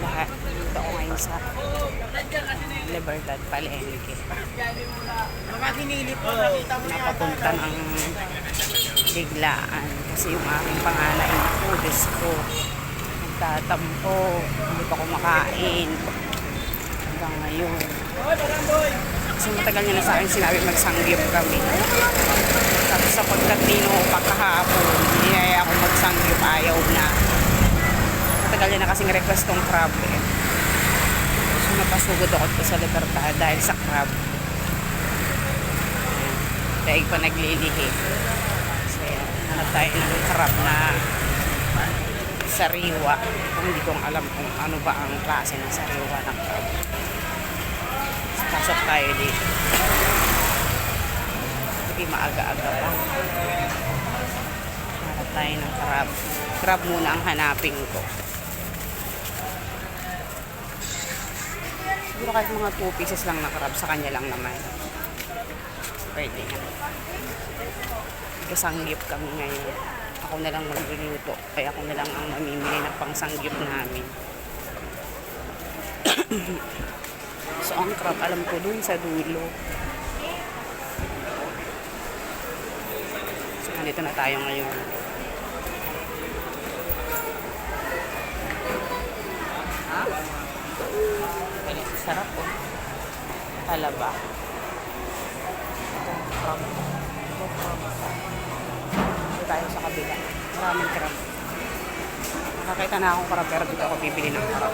lahat. Dito ako ngayon sa Libertad, Palengke. Napapunta ng biglaan kasi yung aking panganay ko, Diyos ko, nagtatampo, hindi pa kumakain hanggang ngayon. Kasi matagal niya na sa akin sinabi magsanggip kami. Tapos sa pagkatino pagkahapon, niyaya ako magsanggip, ayaw na. Matagal niya na kasing request tong crab eh. So napasugod ako dito sa Libertad dahil sa crab. Dahil pa naglilihi. So yan, hanap tayo ng crab na sariwa. Kung hindi kong alam kung ano ba ang klase ng sariwa ng crab. Pasok tayo dito. Sige, maaga-aga pa. Hanap tayo ng crab. Crab muna ang hanapin ko. Siguro kahit mga 2 pieces lang na crab, sa kanya lang naman. Pwede nga. Kasanggip kami ngayon. Ako na lang magluluto. Kaya ako na lang ang mamimili ng pangsanggip namin. So, ang crab, alam ko dun sa dulo. So, nandito na tayo ngayon. Sarap po. Talaba. Crab. Dito tayo sa kabila. Maraming crab. Nakakita na akong crab pero dito ako bibili ng crab.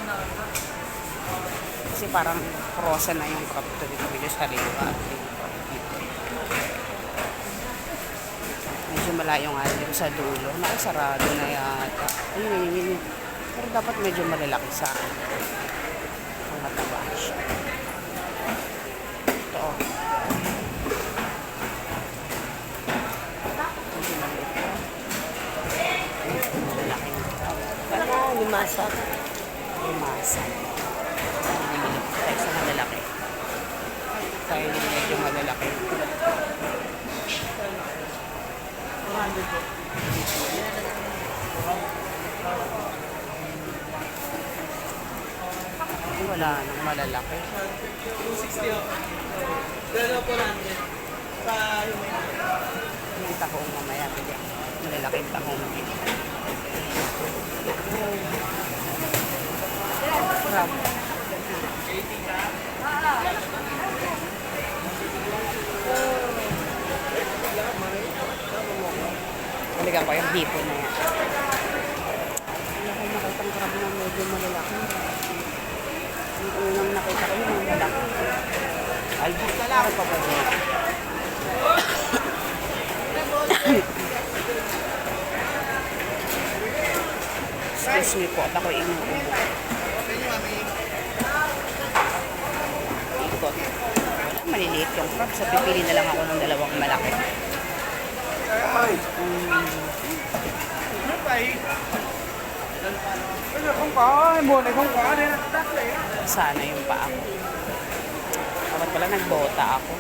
Kasi parang frozen na yung crab ito dito video sa liwa. Medyo malayo nga dito sa dulo. Nakasarado na yata. Ayun. Pero dapat medyo malalaki sa ang mataba siya. Ito oh. Malalaking crab. Limasak. Limasak. Tayo sa malalaki. Tayo din medyo malalaki. Wala nang malalaki. 260 o. Pero po natin. Sa yung Hindi tahong mamaya. Malalaking tahong. Crab. Talaga ko yung hipon na yan. Wala ko makitang crab na medyo malalaki. Yung unang nakita ko yung malalaki. Albus na lang pa ba dito? Excuse me po at ako inuubo. Ikot. Wala, maliliit yung crab. So pipili na lang ako ng dalawang malaki. Sana yung paa ko. Dapat pala nagbota ako.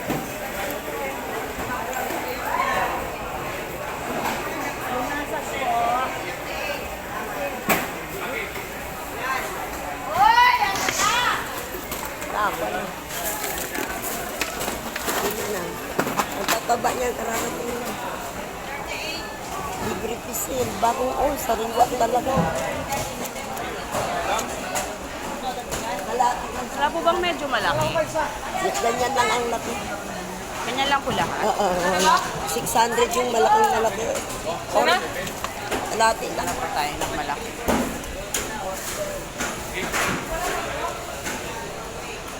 tama na. Hindi na. Ang tataba niya kararating na. Libre pisil. Bagong sariwa talaga. Wala po bang medyo malaki? Ganyan lang ang laki. Ganyan lang po lahat? Oo, 600 yung malaking-malaki. Sura? Lati lang. Hanap pa tayo ng malaki.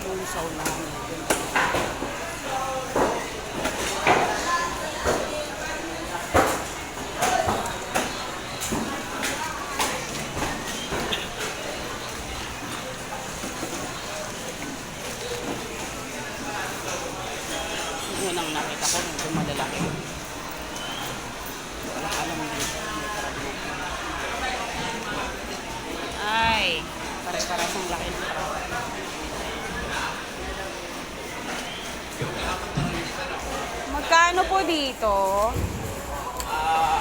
Lusaw na. Unang nakita ko medyo malalaki. Walang alam dito. May karabot. Ay, pare-pares ang laki ng karabot. Magkano po dito?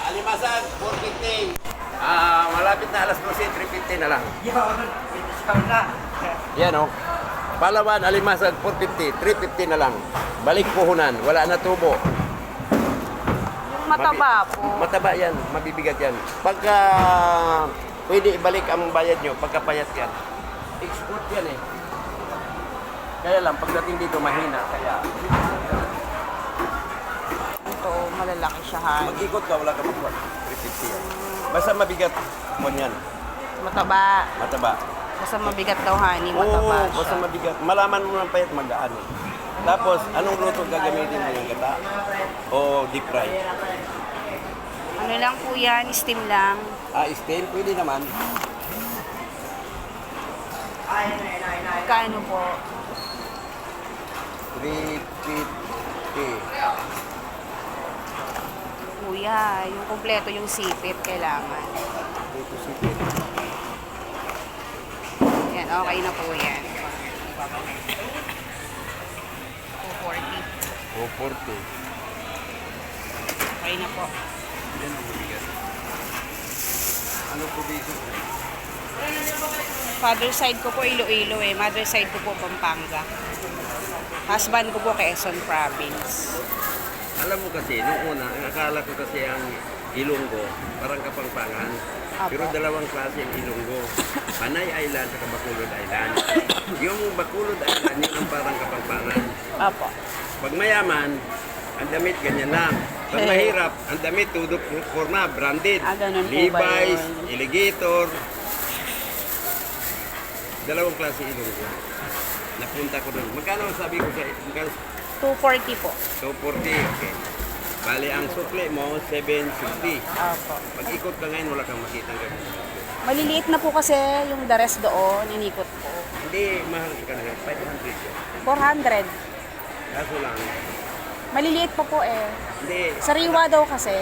Alimasan, 450. Malapit na alas 12, 350 na lang. Discount na. Yan o. Palawan, Alimasag, 450, 350 na lang. Balik puhunan, wala na tubo. Yung mataba po. Mataba yan, mabibigat yan. Pagka pwede ibalik ang bayad nyo, pagkapayat yan. Export yan eh. Kaya lang, pagdating dito mahina. Kaya Ito, malalaki siya, honey. mag-ikot ka, wala ka magkuhan. 350 yan. Basta mabigat, kuhan yan. Mataba. Mataba. Basta mabigat daw, honey. Oo, Mataba siya. basta mabigat. Malaman mo ng payat magaan. Tapos, anong luto gagamitin mo yung gata? O deep fry? Ano lang po yan, steam lang. Steam, pwede naman. Kano po? 350. Kuya, yung kompleto yung sipit kailangan. Dito sipit. Yan, okay na po yan. 240. 240. Okay na po. Yan ang mabigat. Anong provision? Father side ko po Iloilo eh. Mother side ko po Pampanga. Husband ko po Quezon Province. Alam mo kasi, nung una, ang akala ko kasi ang Ilonggo, parang Kapampangan. Apo. Pero dalawang klase ang Ilonggo. Panay Island at Bacolod Island. Yung Bacolod Island, yun ang parang Kapampangan. Apo. Pag mayaman, ang damit ganyan lang. Pag mahirap, ang damit tudok forma, branded. Ganun po ba Levi's, yun? Alligator. Dalawang klase Ilonggo. Napunta ko doon. Magkano sabi ko sa magkano? 240 po. 240, okay. Bali, ang sukli mo, 750. Apo. Pag ikot ka ngayon, wala kang makita ng ganun. Maliliit na po kasi yung the rest doon, inikot ko. Hindi, mahal sa kanila. 500 yun. 400. Kaso lang, Maliliit pa po eh. hindi. Sariwa daw kasi.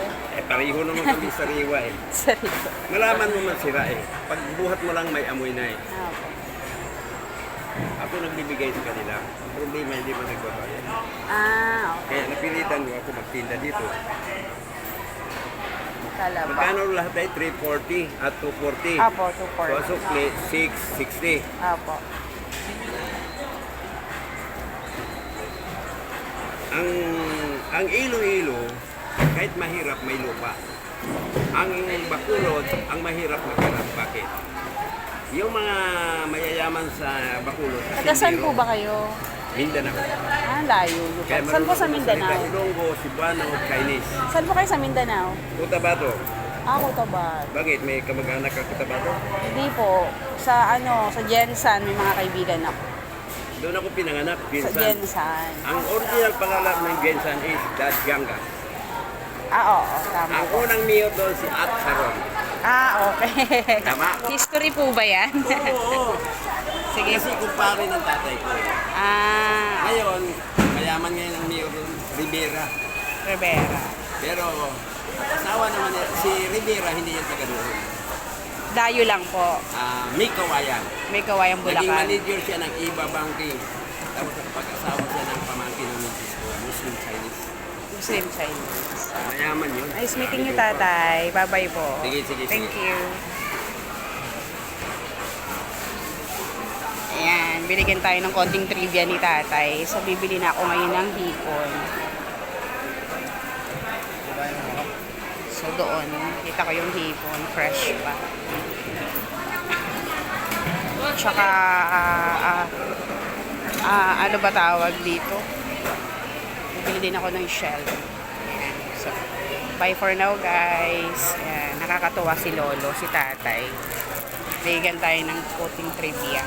Pareho naman kami sa riwa eh. Sariwa. Malaman mo man sira eh. Pag buhat mo lang, may amoy na eh. Apo. Ako nagbibigay sa kanila. Ang problema, hindi man nagbabayad. Okay. Kaya napilitan ko ako magtinda dito. Talaba. Magkano lahat ay 340 at 240. Apo, So, 240. sukli, 660. Apo. Ang Iloilo, kahit mahirap, may lupa. Ang Bacolod, ang mahirap maghanap. Bakit? Yung mga mayayaman sa Bacolod, Taga saan po ba kayo? Mindanao. Layo. Kaya Saan po sa marunong Mindanao? magsalita Ilonggo, Cebuano, Chinese. Saan po kayo sa Mindanao? Cotabato. Cotabato. Bakit? May kamag-anak ka Cotabato? Hindi po. Sa sa Jensan, may mga kaibigan ako. Doon ako pinanganak, Sa Gensan. Jensan. Ang original pangalan ng Gensan is Dad Ganga. Oo, tama Ang po. unang mayor doon si At Saron. Okay. Tama? History po ba yan? Oo. Sige. Kasi kumpare ng tatay ko. Ngayon, mayaman ngayon ang mayor doon, Rivera. Rivera. Pero asawa naman niya, si Rivera hindi yan taga doon. Dayo lang po. May kawayan. May kawayang Naging Bulacan. manager siya ng Iba Banking. Tapos pag-asawa siya ng pamangkin ng Francisco, Muslim Chinese. Muslim Chinese. Mayaman yun. Nice meeting you, tatay. Bye-bye po. Sige, sige, Thank sige. you. Ayan, binigyan tayo ng konting trivia ni tatay. So, bibili na ako ngayon ng hipon. So, doon, kita ko yung hipon. Fresh pa. Tsaka, ano ba tawag dito? Bibili din ako ng shell. Ayan. So, bye for now, guys. Ayan, nakakatuwa si Lolo, si tatay. Bigyan tayo ng konting trivia.